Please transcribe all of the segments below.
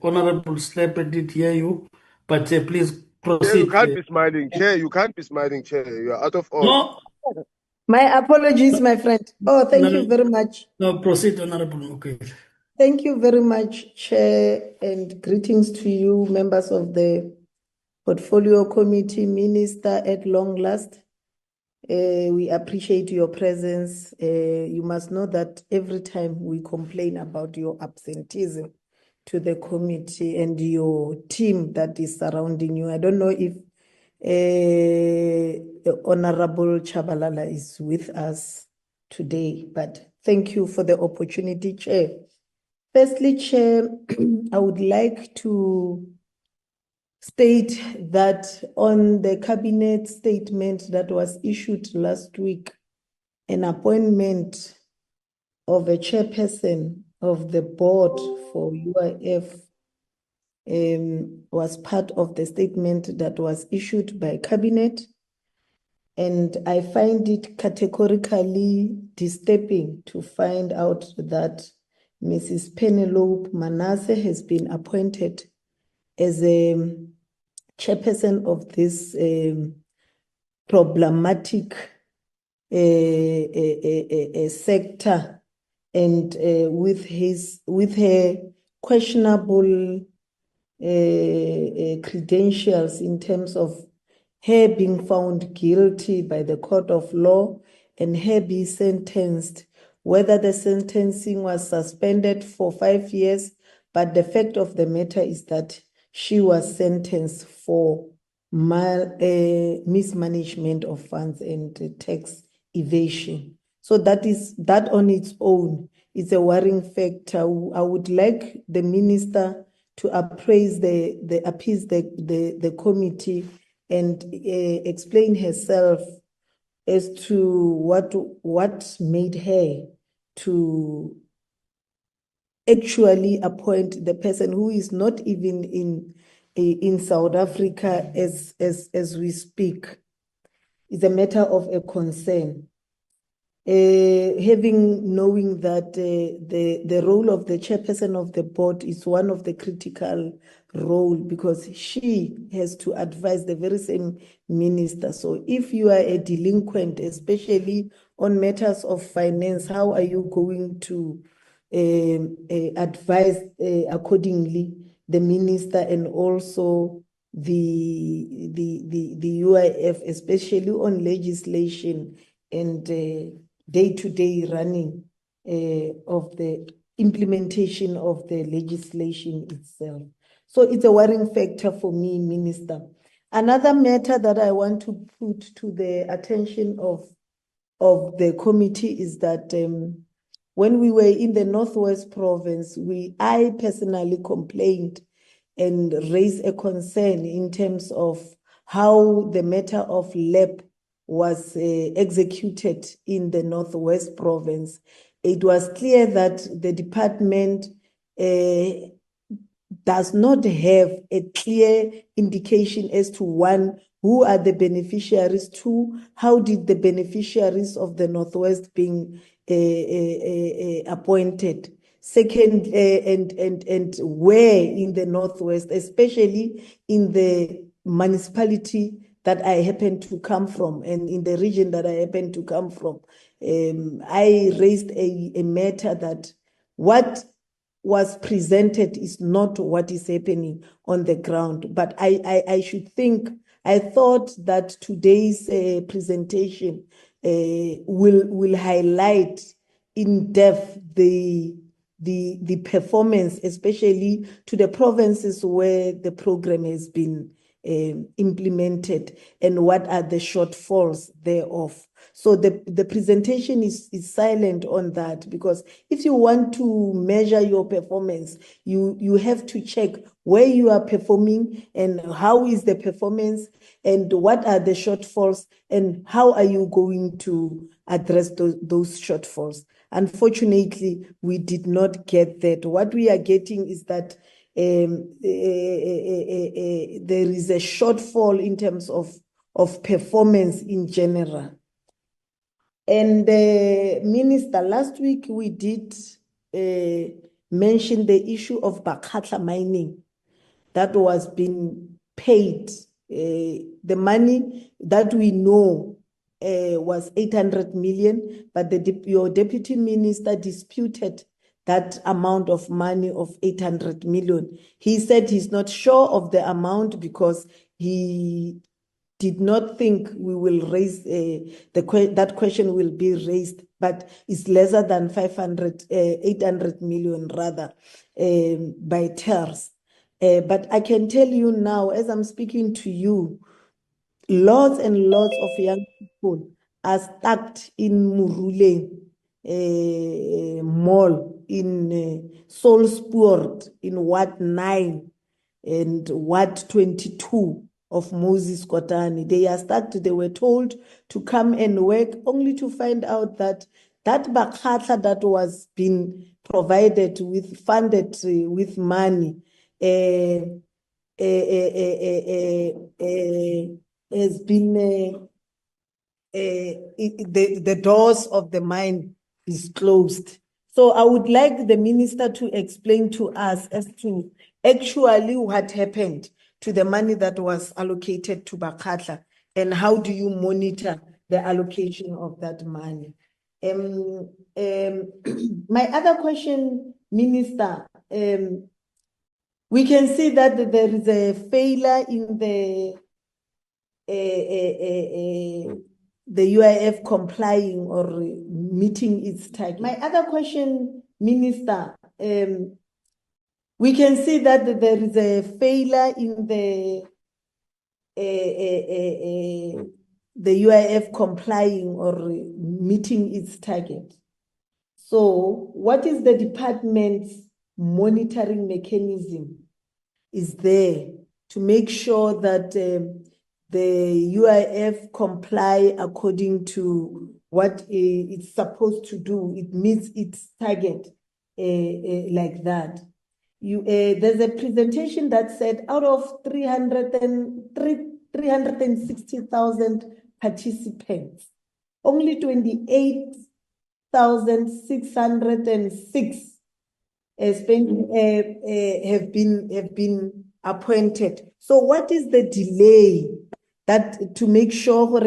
Honorable Slap did hear you, but please Chair, proceed. you can't be smiling. Chair, you can't be smiling, Chair. You are out of order. No, My apologies, my friend. Oh, thank you no, very much. no, proceed, Honorable Mokwele. Thank you very much, Chair, and greetings to you, members of the Portfolio Committee, Minister at long last. We appreciate your presence. You must know that every time we complain about your absenteeism to the committee and your team that is surrounding you, I don't know if Honorable Chabalala is with us today, but thank you for the opportunity, Chair. Firstly, Chair, I would like to state that on the cabinet statement that was issued last week, an appointment of a chairperson of the board for UIF was part of the statement that was issued by cabinet. And I find it categorically disturbing to find out that Mrs. Penny Lope Manase has been appointed as a chairperson of this problematic sector, and with her questionable credentials in terms of her being found guilty by the court of law and her being sentenced, whether the sentencing was suspended for 5 years, but the fact of the matter is that she was sentenced for mismanagement of funds and tax evasion. So that on its own is a worrying factor. I would like the minister to appease the committee and explain herself as to what made her to actually appoint the person who is not even in South Africa as we speak. It's a matter of a concern. Knowing that the role of the chairperson of the board is one of the critical role, because she has to advise the very same minister. So if you are a delinquent, especially on matters of finance, how are you going to advise accordingly the minister and also the UIF, especially on legislation and day-to-day running of the implementation of the legislation itself. So it's a worrying factor for me, Minister. Another matter that I want to put to the attention of the committee is that when we were in the Northwest Province, I personally complained and raised a concern in terms of how the matter of LEP was executed in the Northwest Province. It was clear that the department does not have a clear indication as to, one, who are the beneficiaries, two, how did the beneficiaries of the Northwest being appointed, second, and where in the Northwest, especially in the municipality that I happen to come from and in the region that I happen to come from. I raised a matter that what was presented is not what is happening on the ground. But I thought that today's presentation will highlight in depth the performance, especially to the provinces where the program has been implemented and what are the shortfalls thereof. So the presentation is silent on that, because if you want to measure your performance, you have to check where you are performing and how is the performance and what are the shortfalls and how are you going to address those shortfalls. Unfortunately, we did not get that. What we are getting is that there is a shortfall in terms of performance in general. And Minister, last week we did mentioned the issue of Bakata mining that was being paid. The money that we know was 800 million, but your deputy minister disputed that amount of money of 800 million. He said he's not sure of the amount because he did not think we will raise that question will be raised, but it's lesser than 800 million rather by TERS. But I can tell you now, as I'm speaking to you, lots and lots of young people are stuck in Murule Mall, in Solsport, in Ward 9 and Ward 22 of Moses Kotani. They are stuck. They were told to come and work, only to find out that that Bakata that was being provided with, funded with money, has been the doors of the mine is closed. So I would like the minister to explain to us as to actually what happened to the money that was allocated to Bakata, and how do you monitor the allocation of that money? My other question, Minister, we can see that there is a failure in the UIF complying or meeting its target. My other question, Minister, we can see that there is a failure in the UIF complying or meeting its target. So what is the department's monitoring mechanism is there to make sure that the UIF comply according to what it's supposed to do, it meets its target like that? There's a presentation that said out of 360,000 participants, only 28,606 have been appointed. So what is the delay that to make sure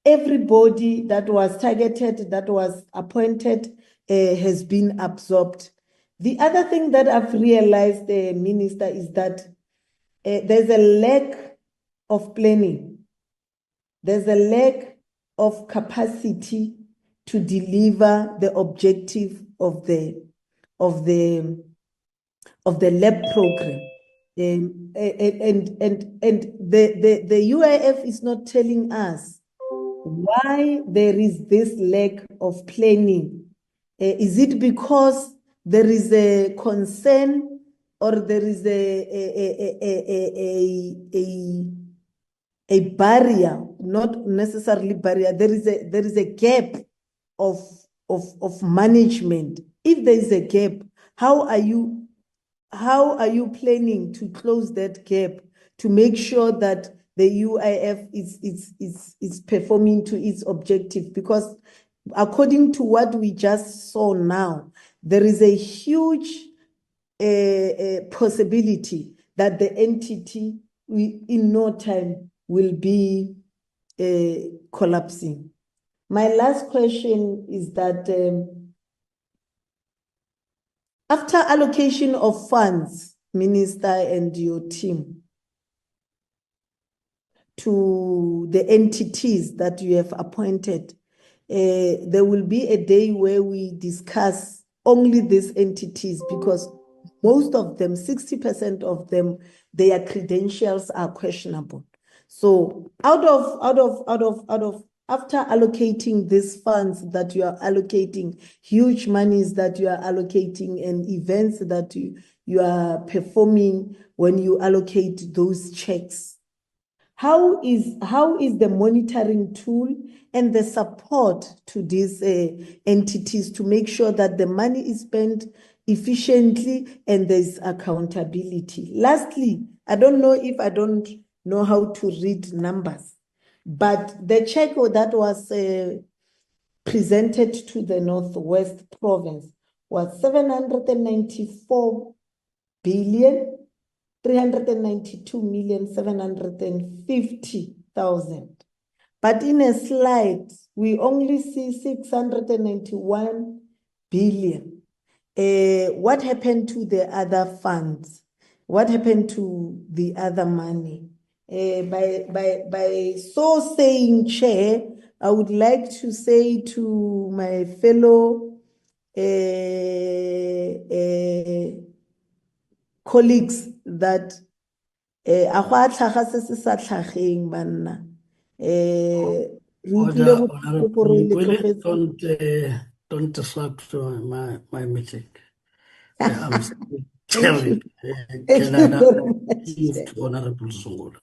everybody that was targeted, that was appointed, has been absorbed? The other thing that I've realized, Minister, is that there's a lack of planning. There's a lack of capacity to deliver the objective of the lab program. And the UIF is not telling us why there is this lack of planning. Is it because there is a concern, or there is a barrier, not necessarily barrier, there is a gap of management? If there is a gap, how are you planning to close that gap to make sure that the UIF is performing to its objective? Because according to what we just saw now, there is a huge possibility that the entity in no time will be collapsing. My last question is that after allocation of funds, Minister and your team, to the entities that you have appointed, there will be a day where we discuss only these entities, because most of them, 60% of them, their credentials are questionable. So after allocating these funds that you are allocating, huge monies that you are allocating, and events that you are performing when you allocate those checks, how is the monitoring tool and the support to these entities to make sure that the money is spent efficiently and there's accountability? Lastly, I don't know if I don't know how to read numbers, but the check that was presented to the Northwest Province was 794 billion 392,750,000. But in a slide, we only see 691 billion. What happened to the other funds? What happened to the other money? By so saying, Chair, I would like to say to my fellow colleagues that a go a tlhaga se se sa tlhageng banna. Re utlwile Order, botlhoko gore le Mokwele, tlogetse. don't disrupt my meeting. I'm still Thank sharing. you. Thank Can I you now very much. move to Honorable Zungula?